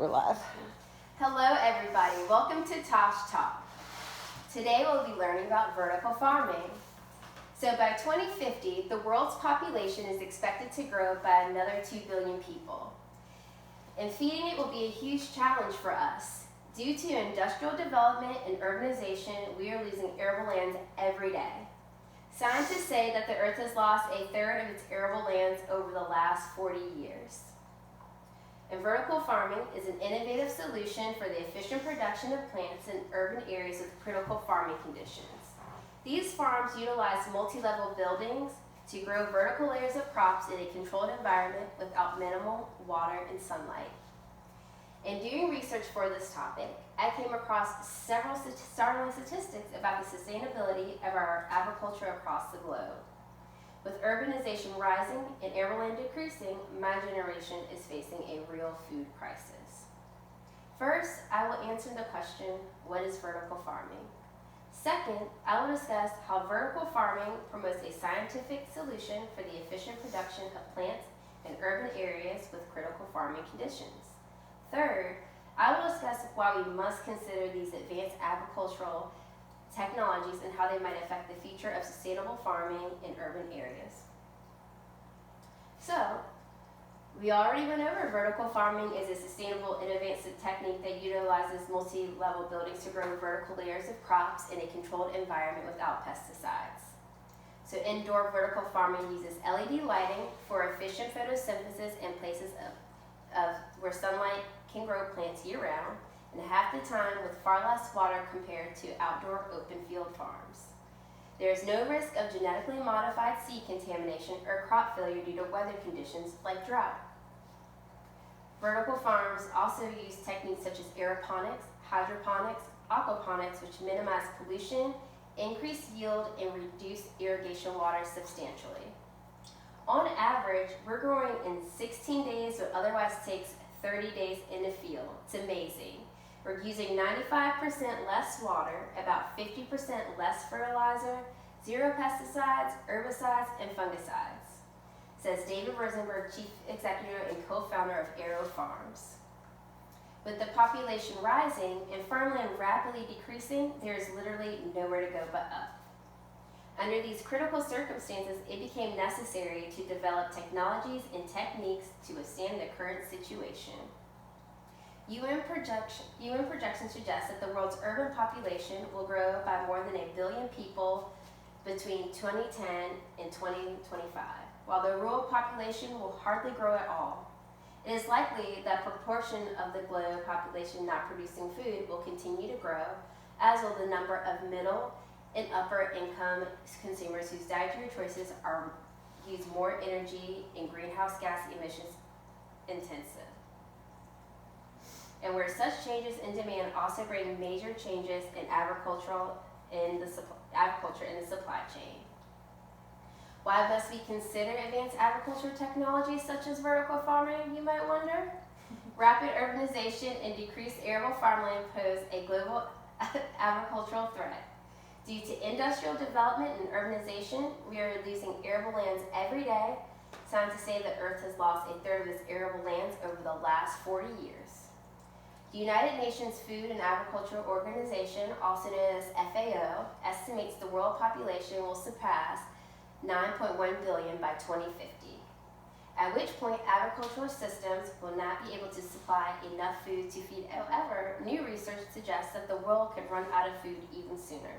live. Hello everybody, welcome to Tosh Talk. Today we'll be learning about vertical farming. So by 2050, the world's population is expected to grow by another 2 billion people. And feeding it will be a huge challenge for us. Due to industrial development and urbanization, we are losing arable lands every day. Scientists say that the Earth has lost a third of its arable lands over the last 40 years. And vertical farming is an innovative solution for the efficient production of plants in urban areas with critical farming conditions. These farms utilize multi-level buildings to grow vertical layers of crops in a controlled environment without minimal water and sunlight. In doing research for this topic, I came across several startling statistics about the sustainability of our agriculture across the globe. With urbanization rising and arable land decreasing, my generation is facing a real food crisis. First, I will answer the question, what is vertical farming? Second, I will discuss how vertical farming promotes a scientific solution for the efficient production of plants in urban areas with critical farming conditions. Third, I will discuss why we must consider these advanced agricultural technologies and how they might affect the future of sustainable farming in urban areas. So, we already went over vertical farming is a sustainable and advanced technique that utilizes multi-level buildings to grow vertical layers of crops in a controlled environment without pesticides. So indoor vertical farming uses LED lighting for efficient photosynthesis in places of where sunlight can grow plants year-round, and half the time with far less water compared to outdoor open field farms. There is no risk of genetically modified seed contamination or crop failure due to weather conditions like drought. Vertical farms also use techniques such as aeroponics, hydroponics, aquaponics, which minimize pollution, increase yield, and reduce irrigation water substantially. On average, we're growing in 16 days what otherwise takes 30 days in the field. It's amazing. We're using 95% less water, about 50% less fertilizer, 0 pesticides, herbicides, and fungicides, says David Rosenberg, Chief Executive and co-founder of Aero Farms. With the population rising and farmland rapidly decreasing, there is literally nowhere to go but up. Under these critical circumstances, it became necessary to develop technologies and techniques to withstand the current situation. UN projections suggest that the world's urban population will grow by more than 1 billion people between 2010 and 2025, while the rural population will hardly grow at all. It is likely that proportion of the globe population not producing food will continue to grow, as will the number of middle and upper income consumers whose dietary choices use more energy and greenhouse gas emissions intensive. And where such changes in demand also bring major changes in agriculture in the supply chain. Why must we consider advanced agriculture technologies such as vertical farming, you might wonder? Rapid urbanization and decreased arable farmland pose a global agricultural threat. Due to industrial development and urbanization, we are losing arable lands every day. Scientists say the Earth has lost a third of its arable lands over the last 40 years. The United Nations Food and Agriculture Organization, also known as FAO, estimates the world population will surpass 9.1 billion by 2050, at which point agricultural systems will not be able to supply enough food to feed. However, new research suggests that the world could run out of food even sooner.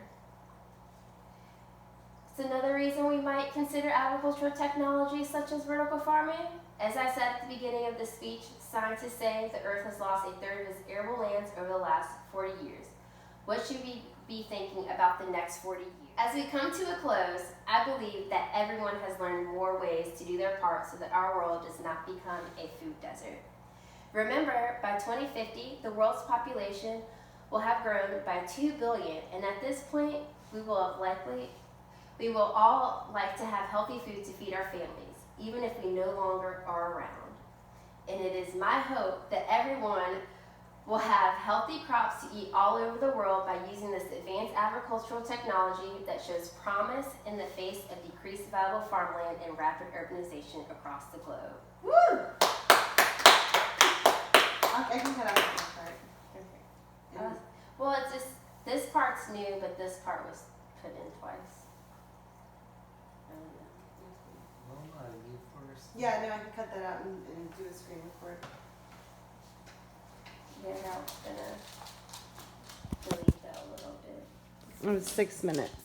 It's another reason we might consider agricultural technologies such as vertical farming. As I said at the beginning of the speech, scientists say the Earth has lost a third of its arable lands over the last 40 years. What should we be thinking about the next 40 years? As we come to a close, I believe that everyone has learned more ways to do their part so that our world does not become a food desert. Remember, by 2050, the world's population will have grown by 2 billion, and at this point, we will all like to have healthy food to feed our families, even if we no longer are around. And it is my hope that everyone will have healthy crops to eat all over the world by using this advanced agricultural technology that shows promise in the face of decreased valuable farmland and rapid urbanization across the globe. Woo! I can cut out this part. Okay. Well, it's just, this part's new, but this part was put in twice. I don't know. Lola, you first. Yeah, no, I can cut that out and do a screen record. Yeah, now it's gonna delete that a little bit. It was 6 minutes.